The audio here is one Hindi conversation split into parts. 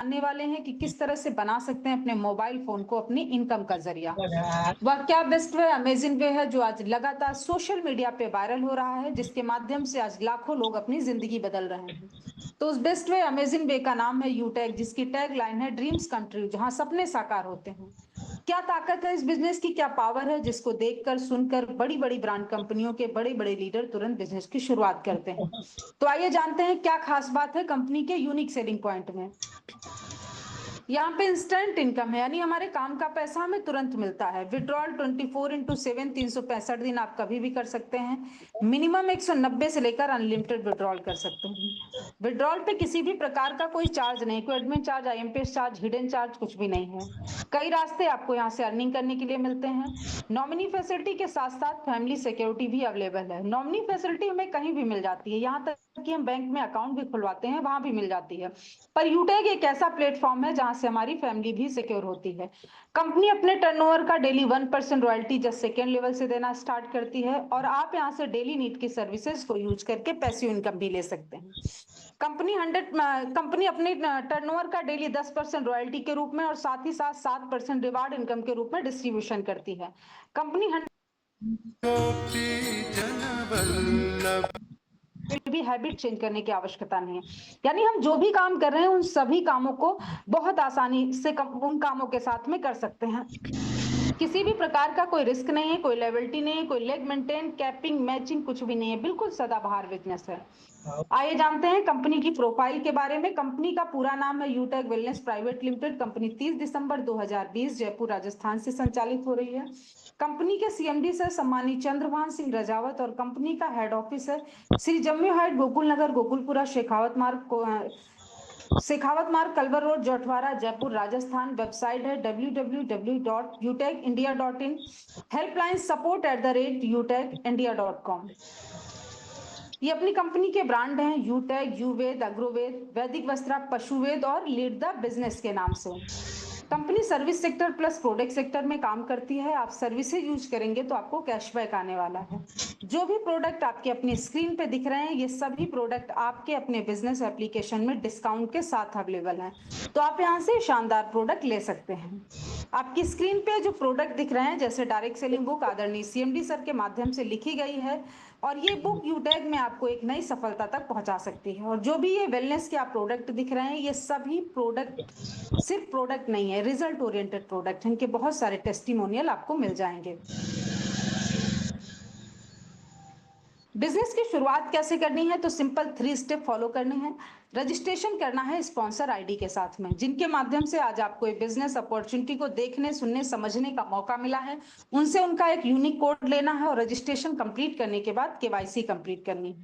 जानने वाले हैं कि किस तरह से बना सकते हैं अपने मोबाइल फोन को अपनी इनकम का जरिया। वह क्या बेस्ट वे, अमेजिंग वे है जो आज लगातार सोशल मीडिया पे वायरल हो रहा है, जिसके माध्यम से आज लाखों लोग अपनी जिंदगी बदल रहे हैं। तो उस बेस्ट वे अमेजिंग वे का नाम है यूटेक, जिसकी टैग लाइन है ड्रीम्स कम ट्रू, जहां सपने साकार होते हैं। क्या ताकत है इस बिजनेस की, क्या पावर है, जिसको देखकर सुनकर बड़ी बड़ी ब्रांड कंपनियों के बड़े बड़े लीडर तुरंत बिजनेस की शुरुआत करते हैं। तो आइए जानते हैं क्या खास बात है कंपनी के यूनिक सेलिंग पॉइंट में। यहाँ पे इंस्टेंट इनकम है, यानी हमारे काम का पैसा हमें तुरंत मिलता है। विड्रॉल 24x7 365 दिन आप कभी भी कर सकते हैं। मिनिमम 190 से लेकर अनलिमिटेड विड्रॉल कर सकते हैं। विड्रॉल पे किसी भी प्रकार का कोई चार्ज नहीं, कोई admin charge, IMPS charge, hidden charge कुछ भी नहीं है। कई रास्ते आपको यहाँ से अर्निंग करने के लिए मिलते हैं। नॉमिनी फैसिलिटी के साथ साथ फैमिली सिक्योरिटी भी अवेलेबल है। नॉमिनी फैसिलिटी हमें कहीं भी मिल जाती है, यहाँ तक कि हम बैंक में अकाउंट भी खुलवाते हैं वहां भी मिल जाती है। पर यूटेक एक ऐसा प्लेटफॉर्म है जहां से हमारी फैमिली भी सिक्योर होती है। कंपनी अपने टर्नओवर का daily 1% royalty just second level से देना स्टार्ट करती है, और आप यहाँ से डेली नीड की सर्विसेज को यूज करके पैसिव इनकम भी ले सकते हैं। कंपनी अपने टर्नओवर का डेली 10% रॉयल्टी के रूप में और साथ ही साथ 7% रिवार्ड इनकम के रूप में डिस्ट्रीब्यूशन करती है। कंपनी भी हैबिट चेंज करने की आवश्यकता नहीं है, यानी हम जो भी काम कर रहे हैं उन सभी कामों को बहुत आसानी से उन कामों के साथ में कर सकते हैं। किसी भी प्रकार का कोई रिस्क नहीं है, कोई लायबिलिटी नहीं है, कोई लेग मेंटेन, कैपिंग, मैचिंग कुछ भी नहीं है, बिल्कुल सदाबहार बिजनेस है। आइए जानते हैं कंपनी की प्रोफाइल के बारे में। कंपनी का पूरा नाम है यूटेक वेलनेस प्राइवेट लिमिटेड। कंपनी 30 दिसंबर 2020 जयपुर राजस्थान से संचालित हो रही है। कंपनी के सीएमडी से सम्मानित चंद्रभान सिंह रजावत, और कंपनी का हेड ऑफिस है श्री जम्मू हाइट, गोकुल नगर, गोकुलपुरा, शेखावत मार्ग, culvert road, Jhotwara, Jaipur, Rajasthan. Website है www.utecindia.in। Helpline support@utecindia.com। ये अपनी कंपनी के ब्रांड हैं यूटेक, यूवेद, अग्रोवेद, वैदिक वस्त्रा, पशुवेद और लीड द बिजनेस के नाम से। Company service sector plus product sector में काम करती है। आप सर्विसेज यूज करेंगे तो आपको कैशबैक आने वाला है। जो भी प्रोडक्ट आपके अपनी स्क्रीन पे दिख रहे हैं, ये सभी प्रोडक्ट आपके अपने बिजनेस एप्लीकेशन में डिस्काउंट के साथ अवेलेबल हैं, तो आप यहाँ से शानदार प्रोडक्ट ले सकते हैं। आपकी स्क्रीन पे जो प्रोडक्ट दिख रहे हैं, जैसे डायरेक्ट सेलिंग बुक आदरणीय सीएमडी सर के माध्यम से लिखी गई है, और ये बुक यूटेक में आपको एक नई सफलता तक पहुंचा सकती है। और जो भी ये वेलनेस के आप प्रोडक्ट दिख रहे हैं, ये सभी प्रोडक्ट सिर्फ प्रोडक्ट नहीं है, रिजल्ट ओरिएंटेड प्रोडक्ट हैं। इनके बहुत सारे टेस्टिमोनियल आपको मिल जाएंगे। बिजनेस की शुरुआत कैसे करनी है, तो सिंपल 3 स्टेप फॉलो करने हैं। रजिस्ट्रेशन करना है स्पॉन्सर आईडी के साथ में, जिनके माध्यम से आज आपको ये बिजनेस अपॉर्चुनिटी को देखने, सुनने, समझने का मौका मिला है। उनसे उनका एक यूनिक कोड लेना है, और रजिस्ट्रेशन कंप्लीट करने के बाद केवाईसी कंप्लीट करनी है।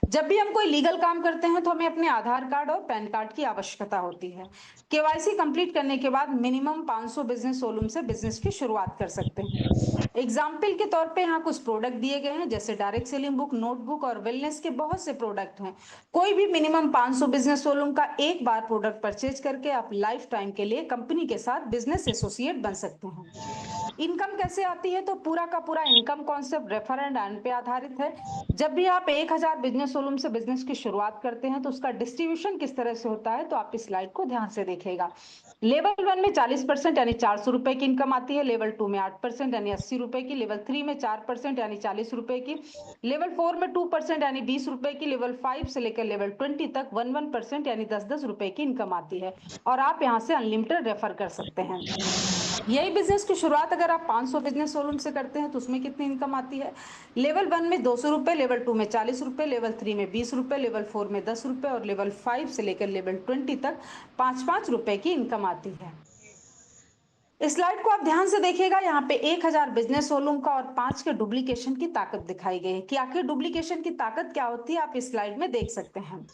जब भी हम कोई लीगल काम करते हैं तो हमें अपने आधार कार्ड और पैन कार्ड की आवश्यकता होती है। केवाईसी कंप्लीट करने के बाद मिनिमम 500 बिजनेस वॉल्यूम से बिजनेस की शुरुआत कर सकते हैं। एग्जाम्पल के तौर पे यहाँ कुछ प्रोडक्ट दिए गए हैं, जैसे डायरेक्ट सेलिंग बुक, नोटबुक और वेलनेस के बहुत से प्रोडक्ट हैं। कोई भी मिनिमम 500 बिजनेस वॉल्यूम का एक बार प्रोडक्ट परचेज करके आप लाइफ टाइम के लिए कंपनी के साथ बिजनेस एसोसिएट बन सकते हैं। इनकम कैसे आती है, तो पूरा का पूरा income concept refer and earn पे आधारित है। जब भी आप 1000 बिजनेस वॉल्यूम से बिजनेस की शुरुआत करते हैं तो उसका डिस्ट्रीब्यूशन किस तरह से होता है, तो आप इस स्लाइड को ध्यान से देखिएगा। लेवल 1 में 40% यानी 400 रुपए की इनकम आती है। लेवल 2 में 8% यानी 80 रुपए की। लेवल 3 में 4% यानी 40 रुपए की। लेवल 4 में 2% यानी 20 रुपए की। लेवल 5 से लेकर लेवल 20 तक 1% यानी 10 रुपए की इनकम आती है, और आप यहाँ से अनलिमिटेड रेफर कर सकते हैं। यही बिजनेस की शुरुआत अगर आप 500 बिजनेस वॉल्यूम से करते हैं तो उसमें कितनी इनकम आती है। लेवल 1 में 200 रुपए, लेवल 2 में 40 रुपए, लेवल 3 में 20 रुपए, लेवल 4 में 10 रुपए, और लेवल 5 से लेकर लेवल 20 तक 5-5 रुपए की इनकम आती है। इस स्लाइड को आप ध्यान से देखिएगा। यहाँ पे 1000 बिजनेस वॉल्यूम का और 5 के डुप्लीकेशन की ताकत दिखाई गई है कि आखिर डुप्लीकेशन की ताकत क्या होती है, आप इस स्लाइड में देख सकते हैं।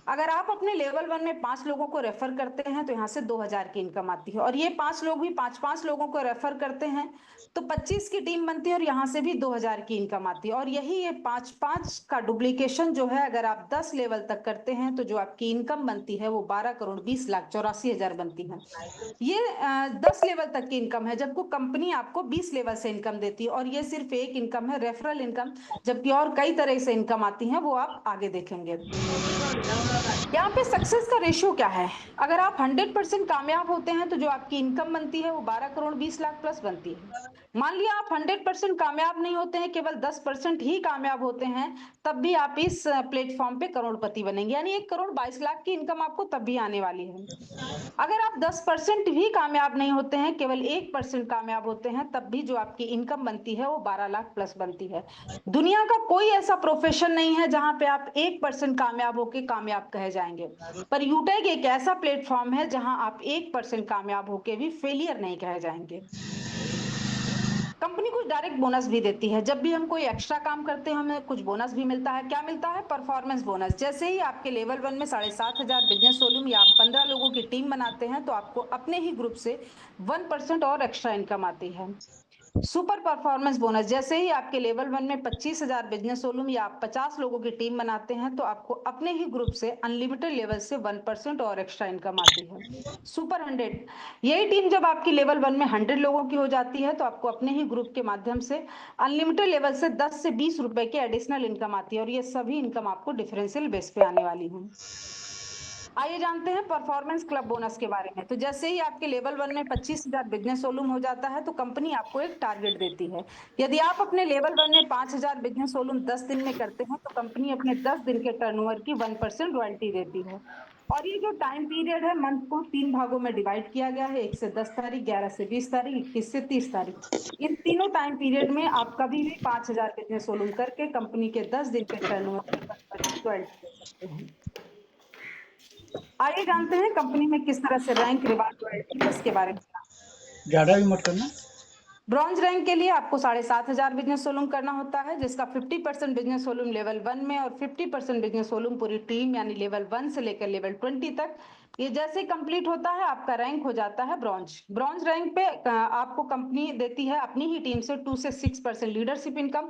अगर आप अपने लेवल 1 में 5 लोगों को रेफर करते हैं तो यहाँ से 2000 की इनकम आती है, और ये 5 लोग भी 5-5 लोगों को रेफर करते हैं तो 25 की टीम बनती है, और यहाँ से भी 2000 की इनकम आती है। और यही ये 5-5 का डुप्लीकेशन जो है, अगर आप 10 लेवल तक करते हैं तो जो आपकी इनकम बनती है वो 12,20,84,000 बनती है। ये 10 लेवल तक की इनकम है, जबकि कंपनी आपको 20 लेवल से इनकम देती है, और ये सिर्फ एक इनकम है, रेफरल इनकम, जबकि और कई तरह से इनकम आती है, वो आप आगे देखेंगे। यहाँ पे सक्सेस का रेशियो क्या है? अगर आप 100% कामयाब होते हैं तो जो आपकी इनकम बनती है वो 12 करोड़ 20 लाख प्लस बनती है। मान लिया आप 100% कामयाब नहीं होते हैं, केवल 10% ही कामयाब होते हैं, तब भी आप इस प्लेटफॉर्म पे करोड़पति बनेंगे, यानी 1 करोड़ 22 लाख की इनकम आपको तब भी आने वाली है। अगर आप 10% भी कामयाब नहीं होते हैं, केवल 1% कामयाब होते हैं, तब भी जो आपकी इनकम बनती है वो 12 लाख प्लस बनती है। दुनिया का कोई ऐसा प्रोफेशन नहीं है जहां पे आप 1% कामयाब होके कामयाब कहे जाएंगे, पर यूटेक एक ऐसा प्लेटफॉर्म है जहां आप 1% कामयाब होके भी फेलियर नहीं कहे जाएंगे। कंपनी कुछ डायरेक्ट बोनस भी देती है। जब भी हम कोई एक्स्ट्रा काम करते हैं हमें कुछ बोनस भी मिलता है। क्या मिलता है? Performance bonus. जैसे ही आपके लेवल 1 में 7,500 बिजनेस वॉल्यूम या आप 15 लोगों की टीम बनाते हैं तो आपको अपने ही ग्रुप से 1% और एक्स्ट्रा इनकम आती है। Super performance bonus. जैसे ही आपके लेवल 1 में 25,000 बिजनेस वॉल्यूम या आप 50 लोगों की टीम बनाते हैं तो आपको अपने ही ग्रुप से अनलिमिटेड लेवल से 1% और एक्स्ट्रा इनकम आती है। सुपर 100। यही टीम जब आपकी लेवल 1 में 100 लोगों की हो जाती है तो आपको अपने ही ग्रुप के माध्यम से अनलिमिटेड लेवल से 10 से 20 रुपए की एडिशनल इनकम आती है, और ये सभी इनकम आपको डिफरेंशियल बेस पे आने वाली है। आइए जानते हैं परफॉर्मेंस क्लब बोनस के बारे में। तो जैसे ही आपके लेवल 1 में 25,000 बिजनेस वॉल्यूम हो जाता है तो कंपनी आपको एक टारगेट देती है। यदि आप अपने लेवल 1 में 5,000 बिजनेस वॉल्यूम 10 दिन में करते हैं तो कंपनी अपने 10 दिन के टर्नओवर की 1% रॉयल्टी देती है। और ये जो टाइम पीरियड है, मंथ को 3 भागों में डिवाइड किया गया है, 1 से 10 तारीख, 11 से 20 तारीख, 21 से 30 तारीख। इन तीनों टाइम पीरियड में आप कभी भी 5,000 बिजनेस वॉल्यूम करके कंपनी के 10 दिन के टर्नओवर की 1% रॉयल्टी दे सकते हैं। आइए जानते हैं कंपनी में किस तरह से रैंक, रिवार्ड, रॉयल्टी है इसके बारे में। ज्यादा भी मत करना। ब्रॉन्ज रैंक के लिए आपको 7,500 बिजनेस वॉल्यूम करना होता है, जिसका 50% बिजनेस वॉल्यूम लेवल 1 में और 50% बिजनेस वॉल्यूम पूरी टीम यानी लेवल 1 से लेकर लेवल 20 तक। ये जैसे कंप्लीट होता है आपका रैंक हो जाता है ब्रॉन्ज। ब्रॉन्ज रैंक पे आपको कंपनी देती है अपनी ही टीम से 2 से 6% लीडरशिप इनकम,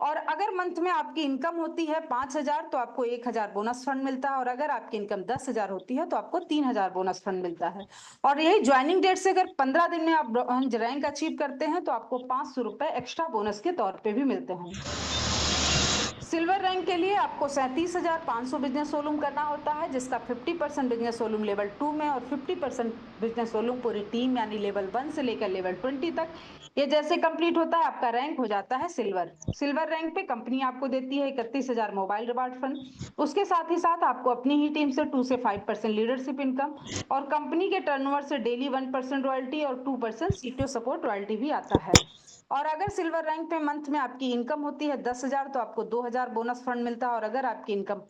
और अगर मंथ में आपकी इनकम होती है 5,000 तो आपको 1,000 बोनस फंड मिलता है, और अगर आपकी इनकम 10,000 होती है तो आपको 3,000 बोनस फंड मिलता है। और यही ज्वाइनिंग डेट से अगर 15 दिन में आप ब्रॉन्ज रैंक अचीव करते हैं तो आपको 500 रुपए एक्स्ट्रा बोनस के तौर पे भी मिलते हैं। सिल्वर रैंक के लिए आपको 37,500 बिजनेस वॉल्यूम करना होता है, जिसका 50% बिजनेस वॉल्यूम लेवल 2 में और 50% बिजनेस वॉल्यूम पूरी टीम यानी लेवल 1 से लेकर लेवल 20 तक। ये जैसे कंप्लीट होता है आपका रैंक हो जाता है सिल्वर। सिल्वर रैंक पे कंपनी आपको देती है 31,000 मोबाइल रिवार्ड फंड, उसके साथ ही साथ आपको अपनी ही टीम से 2 से 5% लीडरशिप इनकम, और कंपनी के टर्नओवर से डेली 1% रॉयल्टी और 2% सीटीओ सपोर्ट रॉयल्टी भी आता है। और अगर सिल्वर रैंक पे मंथ में आपकी इनकम होती है 10,000 तो आपको 2,000 बोनस फंड मिलता है, और अगर आपकी इनकम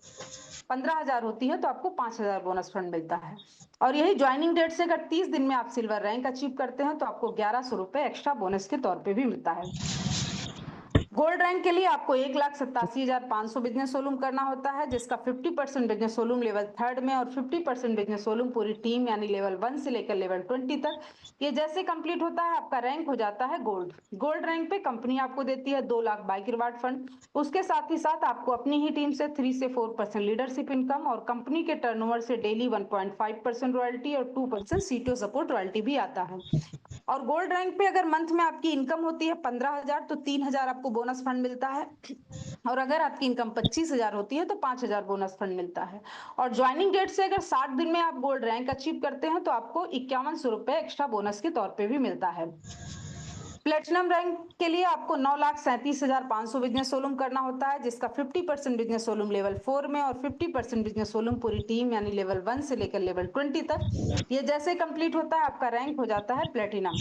15,000 होती है तो आपको 5,000 बोनस फंड मिलता है। और यही ज्वाइनिंग डेट से अगर 30 दिन में आप सिल्वर रैंक अचीव करते हैं तो आपको 1,100 रुपए एक्स्ट्रा बोनस के तौर पे भी मिलता है। गोल्ड रैंक के लिए आपको 1,87,500 बिजनेस वॉल्यूम करना होता है, जिसका 50% बिजनेस वॉल्यूम लेवल 3 में और 50% बिजनेस वॉल्यूम पूरी टीम यानी लेवल 1 से लेकर लेवल 20 तक। ये जैसे कंप्लीट होता है आपका रैंक हो जाता है गोल्ड। गोल्ड रैंक पे कंपनी आपको देती है 2 लाख बाइक रिवार्ड फंड, उसके साथ ही साथ आपको अपनी ही टीम से 3 से 4% लीडरशिप इनकम, और कंपनी के टर्नओवर से डेली 1.5% रॉयल्टी और 2% सीटीओ सपोर्ट रॉयल्टी भी आता है। और गोल्ड रैंक पे अगर मंथ में आपकी इनकम होती है 15,000 तो 3,000 आपको बोनस फंड मिलता है, और अगर आपकी इनकम 25,000 होती है तो 5,000 बोनस फंड मिलता है। और ज्वाइनिंग डेट से अगर 60 दिन में आप गोल्ड रैंक अचीव करते हैं तो आपको 5,100 रुपए एक्स्ट्रा बोनस के तौर पे भी मिलता है। प्लेटिनम रैंक के लिए आपको 9,37,500 बिजनेस वॉल्यूम करना होता है, जिसका 50% बिजनेस वॉल्यूम लेवल 4 में और 50% बिजनेस वॉल्यूम पूरी टीम यानी लेवल 1 से लेकर लेवल 20 तक। ये जैसे कंप्लीट होता है आपका रैंक हो जाता है प्लेटिनम।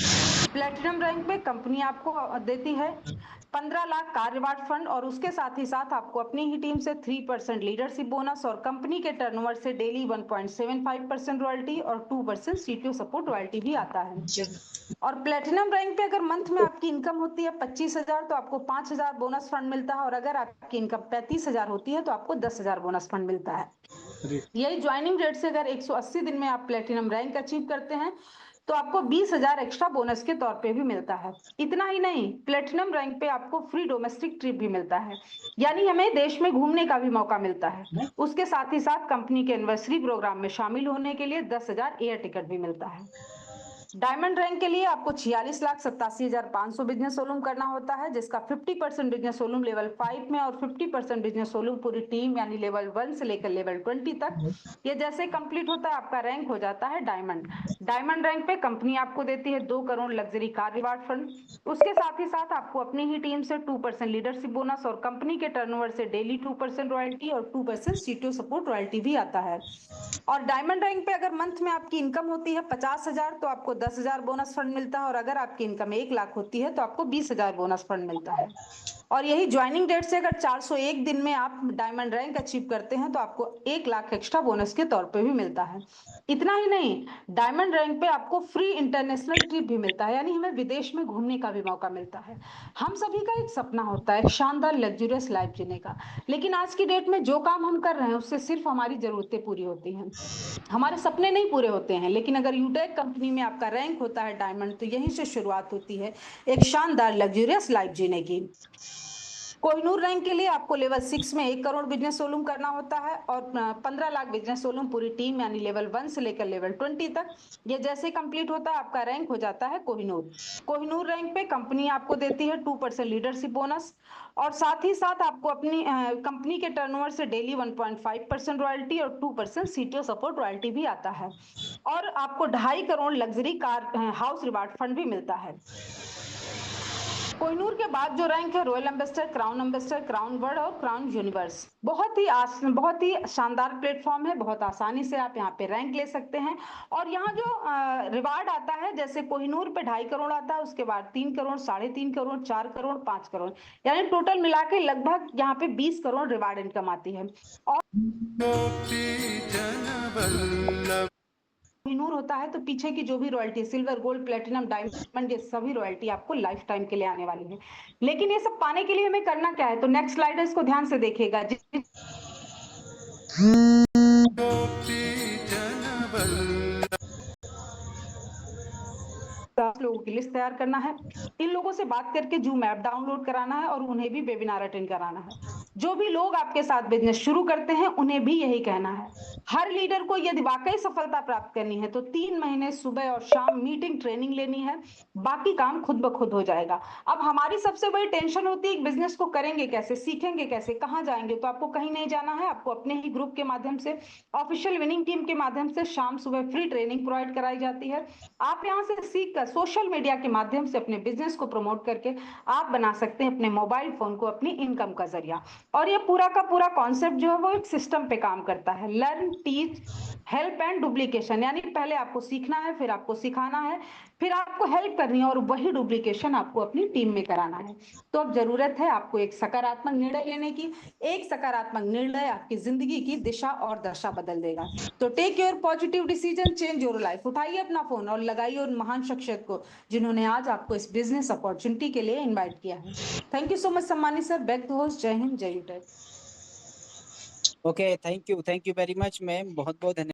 प्लेटिनम रैंक में कंपनी आपको देती है 15 लाख कार रिवार्ड फंड, और उसके साथ ही साथ आपको अपनी ही टीम से 3% लीडरशिप बोनस, और कंपनी के टर्नओवर से डेली 1.75% रॉयल्टी और 2% सीटीओ सपोर्ट रॉयल्टी भी आता है। और प्लेटिनम रैंक पे अगर मंथ में आपकी इनकम होती है 25,000 तो आपको 5,000 बोनस फंड मिलता है, और अगर आपकी इनकम 35,000 होती है तो आपको 10,000 बोनस फंड मिलता है। यही ज्वाइनिंग डेट से अगर 180 दिन में आप प्लेटिनम रैंक अचीव करते हैं तो आपको 20,000 एक्स्ट्रा बोनस के तौर पे भी मिलता है। इतना ही नहीं, प्लेटिनम रैंक पे आपको फ्री डोमेस्टिक ट्रिप भी मिलता है, यानी हमें देश में घूमने का भी मौका मिलता है। उसके साथ ही साथ कंपनी के एनिवर्सरी प्रोग्राम में शामिल होने के लिए 10,000 एयर टिकट भी मिलता है। डायमंड रैंक के लिए आपको 46,87,500 बिजनेस वॉल्यूम करना होता है, जिसका 50% बिजनेस वॉल्यूम लेवल 5 में और 50% बिजनेस वॉल्यूम पूरी टीम यानी लेवल 1 से लेकर लेवल 20 तक। ये जैसे कंप्लीट होता है आपका रैंक हो जाता है डायमंड। डायमंड रैंक पे कंपनी आपको देती है 2 crore luxury car reward fund. उसके साथ ही साथ आपको अपनी ही टीम से 2% लीडरशिप बोनस और कंपनी के टर्नओवर से डेली 2% रॉयल्टी और 2% सीटीओ सपोर्ट रॉयल्टी भी आता है। और डायमंड रैंक पे अगर मंथ में आपकी इनकम होती है 50,000 तो आपको 10,000 बोनस फंड मिलता है, और अगर आपकी इनकम 1 लाख होती है तो आपको 20,000 बोनस फंड मिलता है। और यही ज्वाइनिंग डेट से अगर 401 दिन में आप डायमंड रैंक अचीव करते हैं तो आपको 1 लाख एक्स्ट्रा बोनस के तौर पे भी मिलता है। इतना ही नहीं, डायमंड रैंक पे आपको फ्री इंटरनेशनल ट्रिप भी मिलता है, यानी हमें विदेश में घूमने का भी मौका मिलता है। हम सभी का एक सपना होता है एक शानदार लग्जरियस लाइफ जीने का, लेकिन आज की डेट में जो काम हम कर रहे हैं उससे सिर्फ हमारी जरूरतें पूरी होती हैं, हमारे सपने नहीं पूरे होते हैं। लेकिन अगर यूटेक कंपनी में आपका रैंक होता है डायमंड, तो यहीं से शुरुआत होती है एक शानदार लग्जरियस लाइफ जीने की। कोहिनूर रैंक के लिए आपको लेवल 6 में 1 करोड़ बिजनेस वॉल्यूम करना होता है और 15 लाख बिजनेस वॉल्यूम पूरी टीम यानी लेवल 1 से लेकर लेवल 20 तक। ये जैसे कंप्लीट होता है आपका रैंक हो जाता है कोहिनूर। कोहिनूर रैंक पे कंपनी आपको देती है 2% लीडरशिप बोनस और साथ ही साथ आपको अपनी कंपनी के टर्नओवर से डेली 1.5% रॉयल्टी और 2% सीटीओ सपोर्ट रॉयल्टी भी आता है। और आपको 2.5 crore luxury car house reward fund भी मिलता है। कोहिनूर के बाद जो रैंक है रॉयल एम्बेसडर, क्राउन वर्ल्ड और क्राउन यूनिवर्स। बहुत ही शानदार प्लेटफॉर्म है, बहुत आसानी से आप यहाँ पे रैंक ले सकते हैं। और यहाँ जो रिवार्ड आता है, जैसे कोहिनूर पे 2.5 करोड़ आता है, उसके बाद 3 करोड़, 3.5 करोड़, 4 करोड़, 5 करोड़, यानी टोटल मिला के लगभग यहाँ पे 20 करोड़ रिवार्ड इनकम आती है। और कोहिनूर होता है तो पीछे की जो भी royalty, silver, gold, platinum, diamond, ये सभी रॉयल्टी आपको लाइफ टाइम के लिए आने वाली है। लेकिन ये सब पाने के लिए हमें करना क्या है, तो नेक्स्ट स्लाइड है, इसको ध्यान से देखिएगा। लोगों की लिस्ट तैयार करना है, इन लोगों से बात करके जूम ऐप डाउनलोड कराना है और उन्हें भी वेबिनार अटेंड कराना है। जो भी लोग आपके साथ बिजनेस शुरू करते हैं उन्हें भी यही कहना है। हर लीडर को यदि वाकई सफलता प्राप्त करनी है तो 3 महीने सुबह और शाम मीटिंग ट्रेनिंग लेनी है, बाकी काम खुद ब खुद हो जाएगा। अब हमारी सबसे बड़ी टेंशन होती है बिजनेस को करेंगे कैसे, सीखेंगे कैसे, कहाँ जाएंगे, तो आपको कहीं नहीं जाना है, आपको अपने ही ग्रुप के माध्यम से, ऑफिशियल विनिंग टीम के माध्यम से शाम सुबह फ्री ट्रेनिंग प्रोवाइड कराई जाती है। आप यहाँ से सीख कर सोशल मीडिया के माध्यम से अपने बिजनेस को प्रमोट करके आप बना सकते हैं अपने मोबाइल फोन को अपनी इनकम का जरिया। और ये पूरा का पूरा कॉन्सेप्ट जो है वो एक सिस्टम पे काम करता है, learn, teach, help and duplication, यानी पहले आपको सीखना है, फिर आपको सिखाना है, फिर आपको हेल्प करनी है और वही डुप्लीकेशन आपको अपनी टीम में कराना है। तो अब जरूरत है आपको एक सकारात्मक निर्णय लेने की। एक सकारात्मक निर्णय आपकी जिंदगी की दिशा और दशा बदल देगा। तो take your positive decision, change your life. उठाइए अपना फोन और लगाइए उन महान शख्सियत को जिन्होंने आज आपको इस बिजनेस अपॉर्चुनिटी के लिए इन्वाइट किया है। थैंक यू सो मच सम्मानित सर, बैक टू होस्ट। जय हिंद, जय UTech. Okay, thank you very much ma'am, बहुत बहुत धन्यवाद।